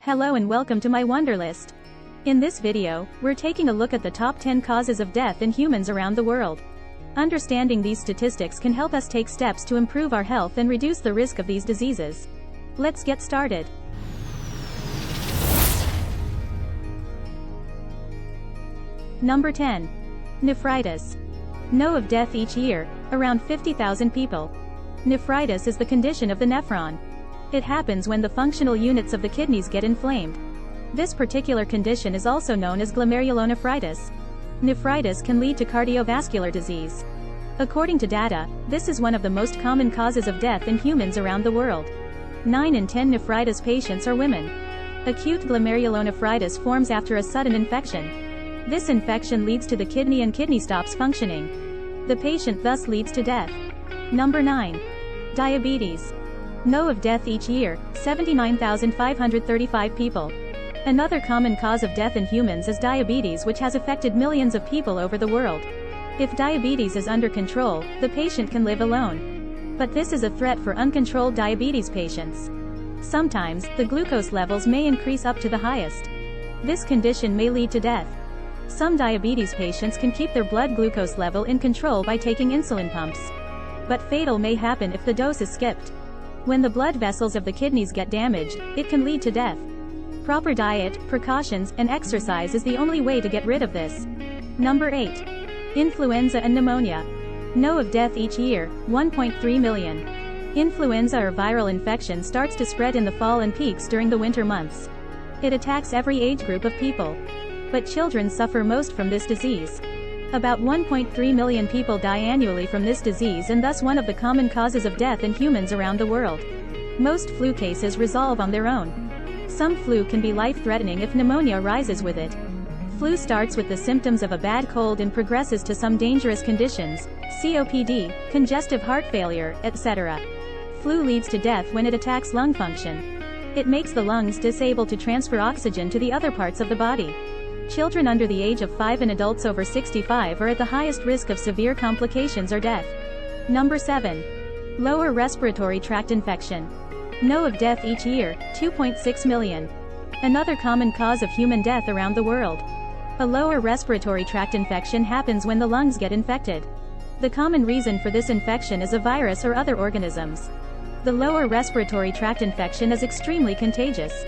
Hello and welcome to my Wonderlist. In this video, we're taking a look at the top 10 causes of death in humans around the world. Understanding these statistics can help us take steps to improve our health and reduce the risk of these diseases. Let's get started. Number 10. Nephritis. Know of death each year, around 50,000 people. Nephritis is the condition of the nephron. It happens when the functional units of the kidneys get inflamed. This particular condition is also known as glomerulonephritis. Nephritis can lead to cardiovascular disease. According to data, this is one of the most common causes of death in humans around the world. 9 in 10 nephritis patients are women. Acute glomerulonephritis forms after a sudden infection. This infection leads to the kidney and kidney stops functioning. The patient thus leads to death. Number 9. Diabetes. Know of death each year, 79,535 people. Another common cause of death in humans is diabetes, which has affected millions of people over the world. If diabetes is under control, the patient can live alone. But this is a threat for uncontrolled diabetes patients. Sometimes, the glucose levels may increase up to the highest. This condition may lead to death. Some diabetes patients can keep their blood glucose level in control by taking insulin pumps. But fatal may happen if the dose is skipped. When the blood vessels of the kidneys get damaged, it can lead to death. Proper diet, precautions, and exercise is the only way to get rid of this. Number 8. Influenza and pneumonia. Know of death each year, 1.3 million. Influenza or viral infection starts to spread in the fall and peaks during the winter months. It attacks every age group of people. But children suffer most from this disease. About 1.3 million people die annually from this disease, and thus one of the common causes of death in humans around the world. Most flu cases resolve on their own. Some flu can be life-threatening if pneumonia rises with it. Flu starts with the symptoms of a bad cold and progresses to some dangerous conditions, COPD, congestive heart failure, etc. Flu leads to death when it attacks lung function. It makes the lungs disabled to transfer oxygen to the other parts of the body. Children under the age of 5 and adults over 65 are at the highest risk of severe complications or death. Number 7. Lower respiratory tract infection. Know of death each year, 2.6 million. Another common cause of human death around the world. A lower respiratory tract infection happens when the lungs get infected. The common reason for this infection is a virus or other organisms. The lower respiratory tract infection is extremely contagious.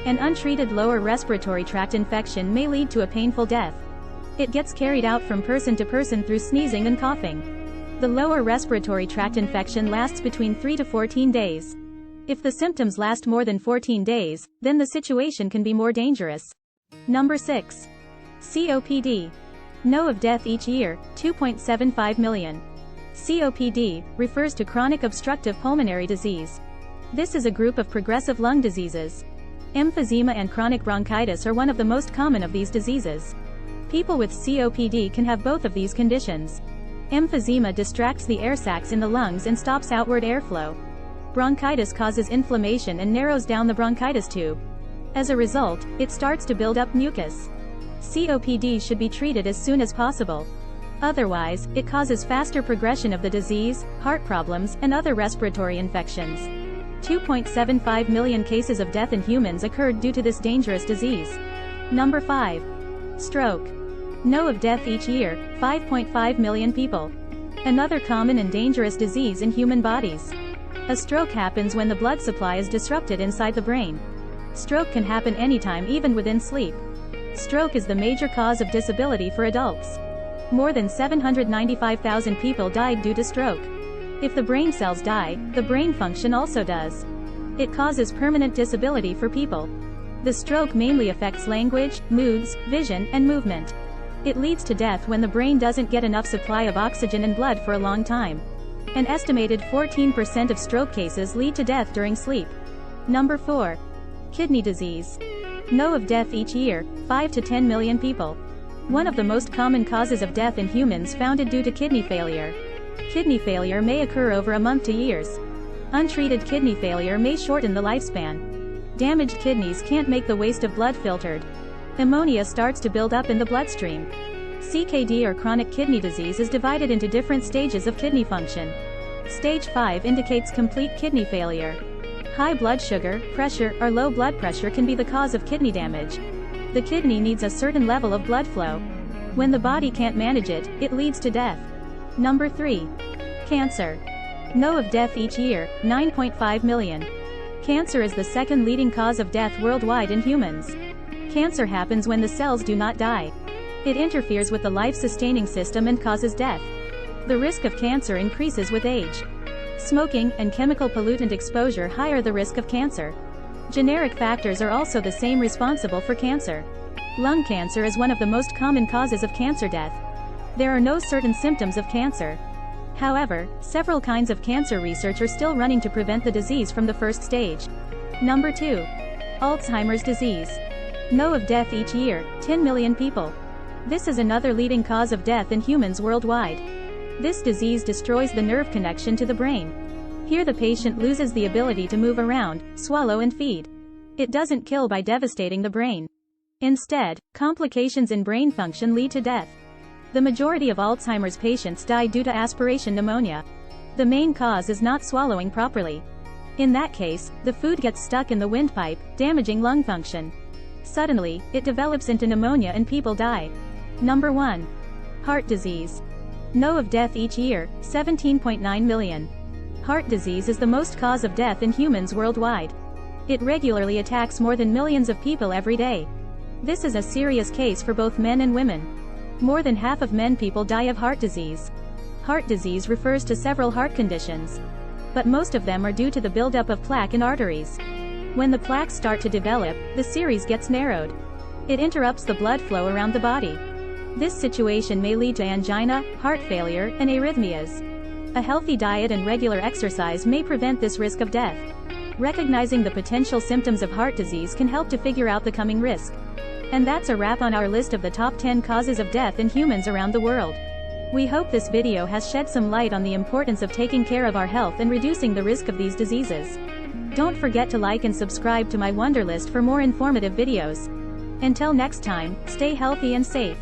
An untreated lower respiratory tract infection may lead to a painful death. It gets carried out from person to person through sneezing and coughing. The lower respiratory tract infection lasts between 3 to 14 days. If the symptoms last more than 14 days, then the situation can be more dangerous. Number 6. COPD. Know of death each year, 2.75 million. COPD refers to chronic obstructive pulmonary disease. This is a group of progressive lung diseases. Emphysema and chronic bronchitis are one of the most common of these diseases. People with COPD can have both of these conditions. Emphysema distracts the air sacs in the lungs and stops outward airflow. Bronchitis causes inflammation and narrows down the bronchitis tube. As a result, it starts to build up mucus. COPD should be treated as soon as possible. Otherwise, it causes faster progression of the disease, heart problems, and other respiratory infections. 2.75 million cases of death in humans occurred due to this dangerous disease. Number 5. Stroke. Know of death each year, 5.5 million people. Another common and dangerous disease in human bodies. A stroke happens when the blood supply is disrupted inside the brain. Stroke can happen anytime, even within sleep. Stroke is the major cause of disability for adults. More than 795,000 people died due to stroke. If the brain cells die, the brain function also does. It causes permanent disability for people. The stroke mainly affects language, moods, vision, and movement. It leads to death when the brain doesn't get enough supply of oxygen and blood for a long time. An estimated 14% of stroke cases lead to death during sleep. Number 4. Kidney disease. Know of death each year, 5 to 10 million people. One of the most common causes of death in humans found due to kidney failure. Kidney failure may occur over a month to years. Untreated kidney failure may shorten the lifespan. Damaged kidneys can't make the waste of blood filtered. Ammonia starts to build up in the bloodstream. CKD or chronic kidney disease is divided into different stages of kidney function. Stage 5 indicates complete kidney failure. High blood sugar, pressure, or low blood pressure can be the cause of kidney damage. The kidney needs a certain level of blood flow. When the body can't manage it, it leads to death. Number 3. Cancer. No of death each year, 9.5 million. Cancer is the second leading cause of death worldwide in humans. Cancer happens when the cells do not die. It interferes with the life-sustaining system and causes death. The risk of cancer increases with age. Smoking and chemical pollutant exposure higher the risk of cancer. Generic factors are also the same responsible for cancer. Lung cancer is one of the most common causes of cancer death. There are no certain symptoms of cancer. However, several kinds of cancer research are still running to prevent the disease from the first stage. Number 2. Alzheimer's disease. No of death each year, 10 million people. This is another leading cause of death in humans worldwide. This disease destroys the nerve connection to the brain. Here the patient loses the ability to move around, swallow and feed. It doesn't kill by devastating the brain. Instead, complications in brain function lead to death. The majority of Alzheimer's patients die due to aspiration pneumonia. The main cause is not swallowing properly. In that case, the food gets stuck in the windpipe, damaging lung function. Suddenly, it develops into pneumonia and people die. Number 1. Heart disease. No of death each year, 17.9 million. Heart disease is the most cause of death in humans worldwide. It regularly attacks more than millions of people every day. This is a serious case for both men and women. More than half of men people die of heart disease. Heart disease refers to several heart conditions. But most of them are due to the buildup of plaque in arteries. When the plaques start to develop, the series gets narrowed. It interrupts the blood flow around the body. This situation may lead to angina, heart failure, and arrhythmias. A healthy diet and regular exercise may prevent this risk of death. Recognizing the potential symptoms of heart disease can help to figure out the coming risk. And that's a wrap on our list of the top 10 causes of death in humans around the world. We hope this video has shed some light on the importance of taking care of our health and reducing the risk of these diseases. Don't forget to like and subscribe to my Wonderlist for more informative videos. Until next time, stay healthy and safe.